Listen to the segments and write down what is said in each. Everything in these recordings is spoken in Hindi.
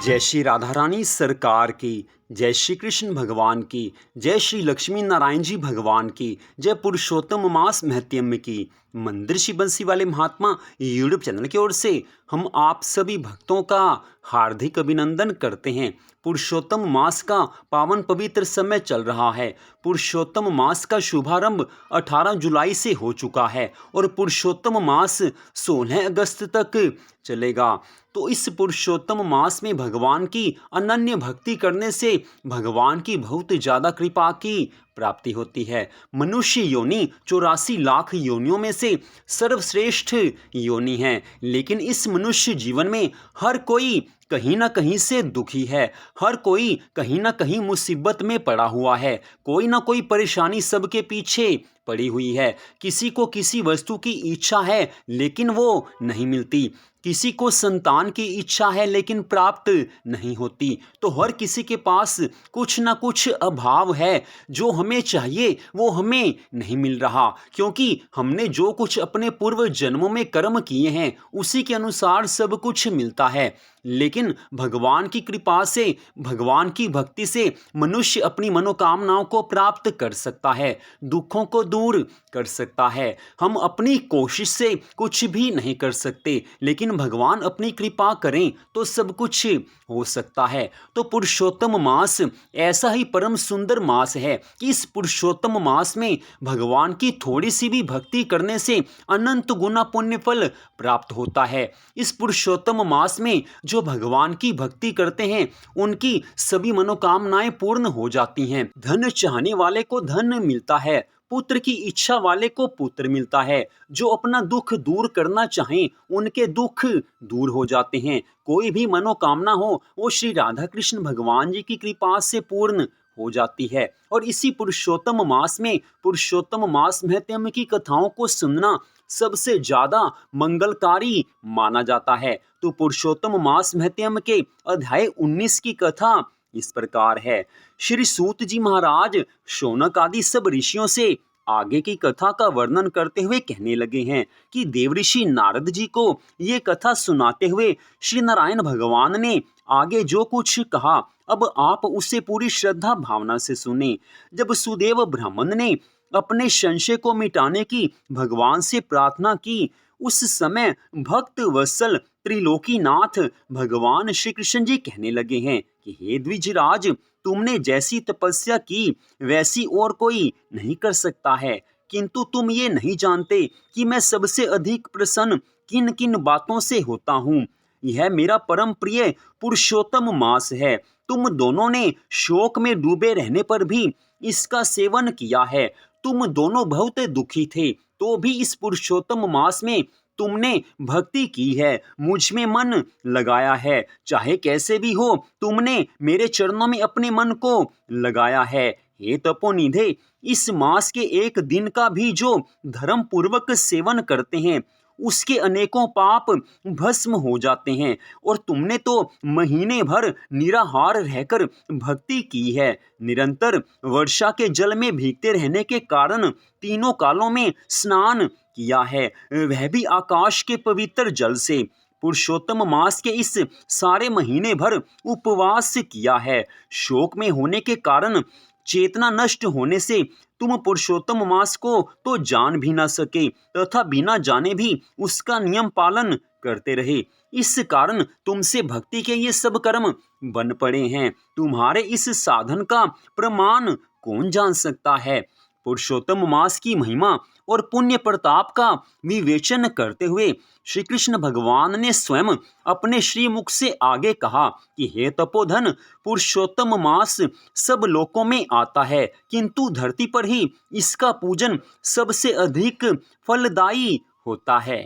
जय श्री राधा रानी सरकार की, जय श्री कृष्ण भगवान की, जय श्री लक्ष्मी नारायण जी भगवान की, जय पुरुषोत्तम मास महत्यम की। मंदिर श्री बंसी वाले महात्मा यूट्यूब चैनल की ओर से हम आप सभी भक्तों का हार्दिक अभिनंदन करते हैं। पुरुषोत्तम मास का पावन पवित्र समय चल रहा है। पुरुषोत्तम मास का शुभारंभ 18 जुलाई से हो चुका है और पुरुषोत्तम मास 16 अगस्त तक चलेगा। तो इस पुरुषोत्तम मास में भगवान की अनन्य भक्ति करने से भगवान की बहुत ज़्यादा कृपा की प्राप्ति होती है। मनुष्य योनि 84 लाख योनियों में से सर्वश्रेष्ठ योनि है, लेकिन इस मनुष्य जीवन में हर कोई कहीं ना कहीं से दुखी है, हर कोई कहीं ना कहीं मुसीबत में पड़ा हुआ है, कोई ना कोई परेशानी सबके पीछे पड़ी हुई है। किसी को किसी वस्तु की इच्छा है लेकिन वो नहीं मिलती, किसी को संतान की इच्छा है लेकिन प्राप्त नहीं होती। तो हर किसी के पास कुछ ना कुछ अभाव है, जो हमें चाहिए वो हमें नहीं मिल रहा, क्योंकि हमने जो कुछ अपने पूर्व जन्मों में कर्म किए हैं उसी के अनुसार सब कुछ मिलता है। लेकिन भगवान की कृपा से, भगवान की भक्ति से मनुष्य अपनी मनोकामनाओं को प्राप्त कर सकता है, दुखों को दूर कर सकता है। हम अपनी कोशिश से कुछ भी नहीं कर सकते, लेकिन भगवान अपनी कृपा करें तो सब कुछ हो सकता है। तो पुरुषोत्तम मास ऐसा ही परम सुंदर मास है कि इस पुरुषोत्तम मास में भगवान की थोड़ी सी भी भक्ति करने से अनंत गुना पुण्य फल प्राप्त होता है। इस पुरुषोत्तम मास में जो भगवान की भक्ति करते हैं उनकी सभी मनोकामनाएं पूर्ण हो जाती हैं। धन चाहने वाले को धन मिलता है, पुत्र की इच्छा वाले को पुत्र मिलता है, जो अपना दुख दूर करना चाहें उनके दुख दूर हो जाते हैं। कोई भी मनोकामना हो वो श्री राधा कृष्ण भगवान जी की कृपा से पूर्ण हो जाती है। और इसी पुरुषोत्तम मास में पुरुषोत्तम मास महत्म की कथाओं को सुनना सबसे ज्यादा मंगलकारी माना जाता है। तो पुरुषोत्तम मास महत्म के अध्याय 19 की कथा इस प्रकार है। श्री सूत जी महाराज शौनक आदि सब ऋषियों से आगे की कथा का वर्णन करते हुए कहने लगे हैं कि देवऋषि नारद जी को ये कथा सुनाते हुए श्री नारायण भगवान ने आगे जो कुछ कहा अब आप उसे पूरी श्रद्धा भावना से सुने। जब सुदेव ब्राह्मण ने अपने संशय को मिटाने की भगवान से प्रार्थना की, उस समय भक्त वत्सल त्रिलोकीनाथ भगवान श्री कृष्ण जी कहने लगे हैं कि हे द्विजराज, तुमने जैसी तपस्या की वैसी और कोई नहीं कर सकता है, किंतु तुम ये नहीं जानते कि मैं सबसे अधिक प्रसन्न किन किन बातों से होता हूँ। यह मेरा परम प्रिय पुरुषोत्तम मास है। तुम दोनों ने शोक में डूबे रहने पर भी इसका सेवन किया है। तुम दोनों बहुत दुखी थे तो भी इस पुरुषोत्तम मास में तुमने भक्ति की है, मुझ में मन लगाया है। चाहे कैसे भी हो तुमने मेरे चरणों में अपने मन को लगाया है। हे तपोनिधे, इस मास के एक दिन का भी जो धर्म पूर्वक सेवन करते हैं उसके अनेकों पाप भस्म हो जाते हैं। और तुमने तो महीने भर निराहार रहकर भक्ति की है। निरंतर वर्षा के जल में भीगते रहने के कारण तीनों कालों में स्नान किया है, वह भी आकाश के पवित्र जल से। पुरुषोत्तम मास के इस सारे महीने भर उपवास किया है। शोक में होने के कारण चेतना नष्ट होने से तुम पुरुषोत्तम मास को तो जान भी ना सके तथा बिना जाने भी उसका नियम पालन करते रहे। इस कारण तुमसे भक्ति के ये सब कर्म बन पड़े हैं। तुम्हारे इस साधन का प्रमाण कौन जान सकता है। पुरुषोत्तम मास की महिमा और पुण्य प्रताप का विवेचन करते हुए श्री कृष्ण भगवान ने स्वयं अपने श्री मुख से आगे कहा कि हे तपोधन, पुरुषोत्तम मास सब लोकों में आता है, किंतु धरती पर ही इसका पूजन सबसे अधिक फलदायी होता है।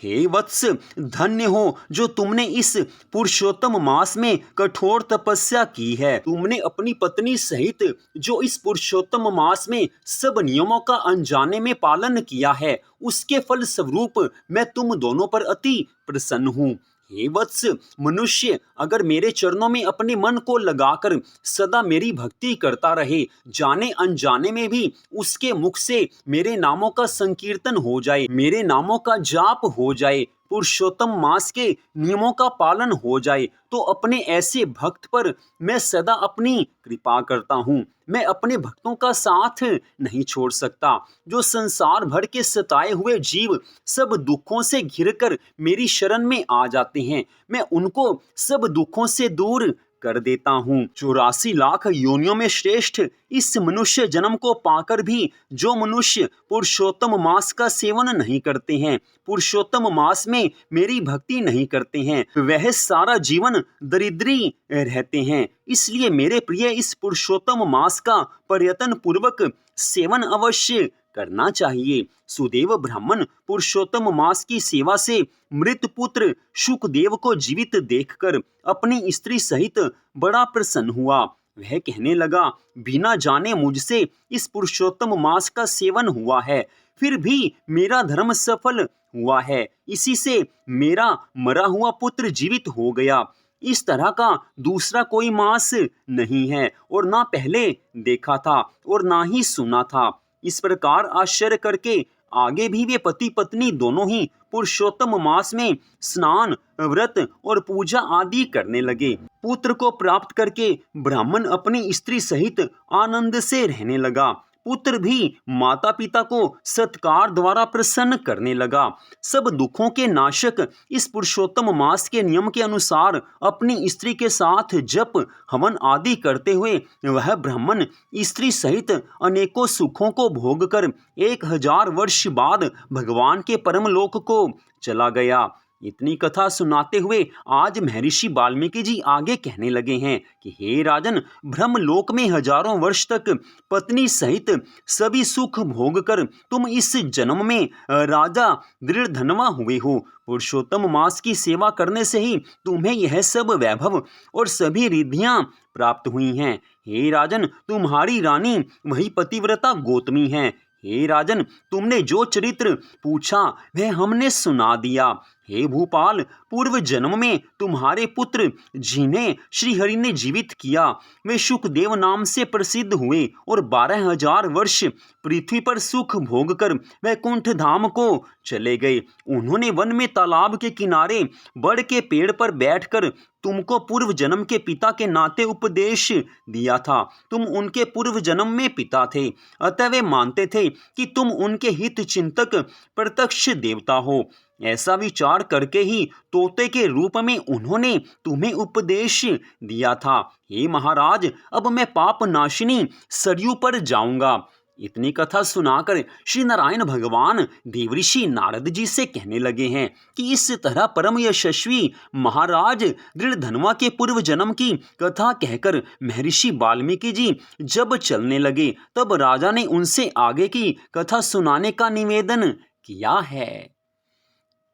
हे वत्स, धन्य हो जो तुमने इस पुरुषोत्तम मास में कठोर तपस्या की है। तुमने अपनी पत्नी सहित जो इस पुरुषोत्तम मास में सब नियमों का अनजाने में पालन किया है, उसके फल स्वरूप मैं तुम दोनों पर अति प्रसन्न हूँ। हे वत्स, मनुष्य अगर मेरे चरणों में अपने मन को लगाकर सदा मेरी भक्ति करता रहे, जाने अनजाने में भी उसके मुख से मेरे नामों का संकीर्तन हो जाए, मेरे नामों का जाप हो जाए, पुरुषोत्तम मास के नियमों का पालन हो जाए तो अपने ऐसे भक्त पर मैं सदा अपनी कृपा करता हूँ। मैं अपने भक्तों का साथ नहीं छोड़ सकता। जो संसार भर के सताए हुए जीव सब दुखों से घिरकर मेरी शरण में आ जाते हैं, मैं उनको सब दुखों से दूर कर देता हूँ। 84 लाख योनियों में श्रेष्ठ इस मनुष्य जन्म को पाकर भी जो मनुष्य पुरुषोत्तम मास का सेवन नहीं करते हैं, पुरुषोत्तम मास में मेरी भक्ति नहीं करते हैं, वह सारा जीवन दरिद्री रहते हैं। इसलिए मेरे प्रिय इस पुरुषोत्तम मास का प्रयत्न पूर्वक सेवन अवश्य करना चाहिए। सुदेव ब्राह्मण पुरुषोत्तम मास की सेवा से मृत पुत्र शुकदेव को जीवित देखकर अपनी स्त्री सहित बड़ा प्रसन्न हुआ। वह कहने लगा, बिना जाने मुझसे इस पुरुषोत्तम मास का सेवन हुआ है, फिर भी मेरा धर्म सफल हुआ है। इसी से मेरा मरा हुआ पुत्र जीवित हो गया। इस तरह का दूसरा कोई मास नहीं है और ना पहले देखा था और ना ही सुना था। इस प्रकार आश्चर्य करके आगे भी वे पति पत्नी दोनों ही पुरुषोत्तम मास में स्नान, व्रत और पूजा आदि करने लगे। पुत्र को प्राप्त करके ब्राह्मण अपनी स्त्री सहित आनंद से रहने लगा। पुत्र भी माता पिता को सत्कार द्वारा प्रसन्न करने लगा। सब दुखों के नाशक इस पुरुषोत्तम मास के नियम के अनुसार अपनी स्त्री के साथ जप हवन आदि करते हुए वह ब्राह्मण स्त्री सहित अनेकों सुखों को भोग कर 1000 वर्ष बाद भगवान के परम लोक को चला गया। इतनी कथा सुनाते हुए आज महर्षि वाल्मीकि जी आगे कहने लगे हैं कि हे राजन, ब्रह्मलोक में हजारों वर्ष तक पत्नी सहित सभी सुख भोग कर तुम इस जन्म में राजा दृढ़धनवा हुए हो। पुरुषोत्तम मास की सेवा करने से ही तुम्हें यह सब वैभव और सभी रिद्धियां प्राप्त हुई हैं। हे राजन, तुम्हारी रानी वही पतिव्रता गौतमी है। हे राजन, तुमने जो चरित्र पूछा वह हमने सुना दिया। हे भूपाल, पूर्व जन्म में तुम्हारे पुत्र जिन्हें श्रीहरि ने जीवित किया वे शुकदेव नाम से प्रसिद्ध हुए और 12,000 वर्ष पृथ्वी पर सुख भोग कर वैकुंठ धाम को चले गए। उन्होंने वन में तालाब के किनारे बड़ के पेड़ पर बैठकर तुमको पूर्व जन्म के पिता के नाते उपदेश दिया था। तुम उनके पूर्व जन्म में पिता थे, अतः वे मानते थे कि तुम उनके हित चिंतक प्रत्यक्ष देवता हो। ऐसा विचार करके ही तोते के रूप में उन्होंने तुम्हें उपदेश दिया था। हे महाराज, अब मैं पाप नाशिनी सरयू पर जाऊंगा। इतनी कथा सुनाकर श्री नारायण भगवान देवऋषि नारद जी से कहने लगे हैं कि इस तरह परम यशस्वी महाराज दृढ़धनवा के पूर्व जन्म की कथा कहकर महर्षि वाल्मीकि जी जब चलने लगे तब राजा ने उनसे आगे की कथा सुनाने का निवेदन किया है।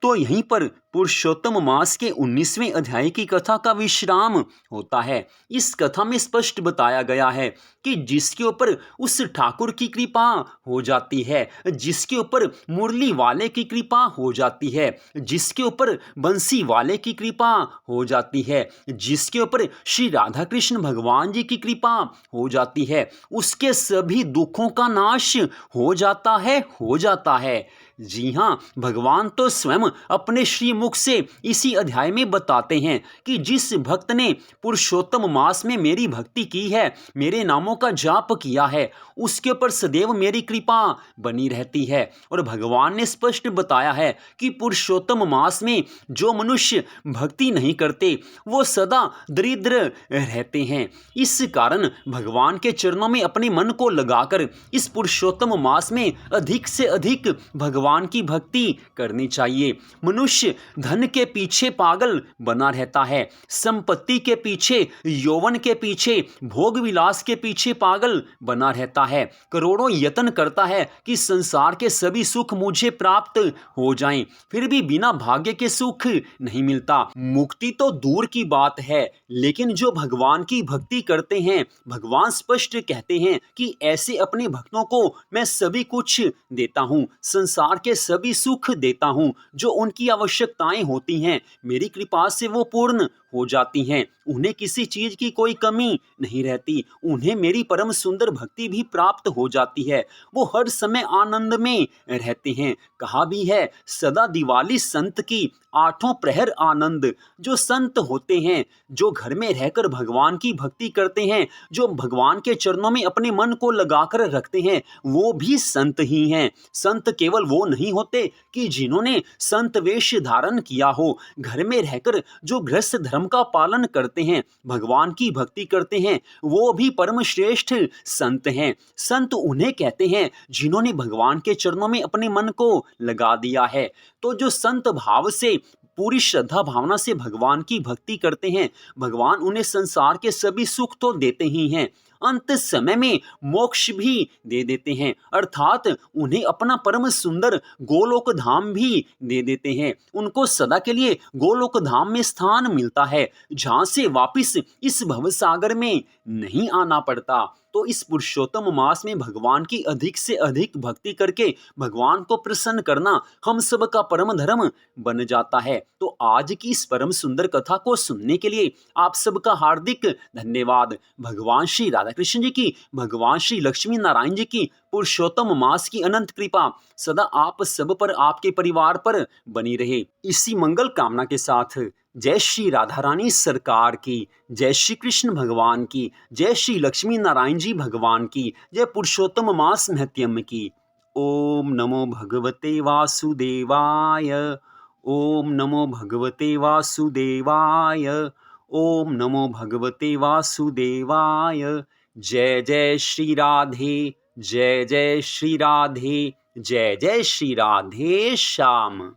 तो यहीं पर पुरुषोत्तम मास के 19वें अध्याय की कथा का विश्राम होता है। इस कथा में स्पष्ट बताया गया है कि जिसके ऊपर उस ठाकुर की कृपा हो जाती है, जिसके ऊपर मुरली वाले की कृपा हो जाती है, जिसके ऊपर बंसी वाले की कृपा हो जाती है, जिसके ऊपर श्री राधा कृष्ण भगवान जी की कृपा हो जाती है, उसके सभी दुखों का नाश हो जाता है। जी हाँ, भगवान तो स्वयं अपने श्री मुख से इसी अध्याय में बताते हैं कि जिस भक्त ने पुरुषोत्तम मास में मेरी भक्ति की है, मेरे नामों का जाप किया है, उसके ऊपर सदैव मेरी कृपा बनी रहती है। और भगवान ने स्पष्ट बताया है कि पुरुषोत्तम मास में जो मनुष्य भक्ति नहीं करते वो सदा दरिद्र रहते हैं। इस कारण भगवान के चरणों में अपने मन को लगाकर इस पुरुषोत्तम मास में अधिक से अधिक भगवान की भक्ति करनी चाहिए। मनुष्य धन के पीछे पागल बना रहता है, संपत्ति के पीछे, यौवन के पीछे, भोग विलास के पीछे पागल बना रहता है, करोड़ों यत्न करता है कि संसार के सभी सुख मुझे प्राप्त हो जाएं, फिर भी बिना भाग्य के सुख नहीं मिलता। मुक्ति तो दूर की बात है, लेकिन जो भगवान की भक्ति करते हैं, भगवान स्पष्ट कहते हैं कि ऐसे अपने भक्तों को मैं सभी कुछ देता हूँ, संसार के सभी सुख देता हूँ जो उनकी आवश्यकता आवश्यकताएं होती हैं मेरी कृपा से वो पूर्ण हो जाती हैं। उन्हें किसी चीज की कोई कमी नहीं रहती। उन्हें मेरी परम सुंदर भक्ति भी प्राप्त हो जाती है। वो हर समय आनंद में रहते हैं। कहा भी है, सदा दिवाली संत की, आठों प्रहर आनंद। जो संत होते हैं, जो घर में रहकर भगवान की भक्ति करते हैं, जो भगवान के चरणों में अपने मन को लगाकर रखते हैं, वो भी संत ही हैं। संत केवल वो नहीं होते कि जिन्होंने संत वेश धारण किया हो। घर में रहकर जो गृहस्थ धर्म का पालन करते हैं, भगवान की भक्ति करते हैं, वो भी परम श्रेष्ठ संत हैं। संत उन्हें कहते हैं जिन्होंने भगवान के चरणों में अपने मन को लगा दिया है। तो जो संत भाव से, पूरी श्रद्धा भावना से भगवान की भक्ति करते हैं, भगवान उन्हें संसार के सभी सुख तो देते ही हैं, अंत समय में मोक्ष भी दे देते हैं, अर्थात उन्हें अपना परम सुंदर गोलोक धाम भी दे देते हैं। उनको सदा के लिए गोलोक धाम में स्थान मिलता है, जहां से वापिस इस भवसागर में नहीं आना पड़ता। तो इस पुरुषोत्तम मास में भगवान की अधिक से अधिक भक्ति करके भगवान को प्रसन्न करना हम सब का परम धर्म बन जाता है। तो आज की इस परम सुंदर कथा को सुनने के लिए आप सबका हार्दिक धन्यवाद। भगवान श्री राधा कृष्ण जी की, भगवान श्री लक्ष्मी नारायण जी की पुरुषोत्तम मास की अनंत कृपा सदा आप सब पर, आपके परिवार पर बनी रहे। इसी मंगल कामना के साथ जय श्री राधा रानी सरकार की, जय श्री कृष्ण भगवान की, जय श्री लक्ष्मी नारायण जी भगवान की, जय पुरुषोत्तम मास महत्यम की। ओम नमो भगवते वासुदेवाय, ओम नमो भगवते वासुदेवाय, ओम नमो भगवते वासुदेवाय। जय जय श्री राधे, जय जय श्री राधे, जय जय श्री राधे श्याम।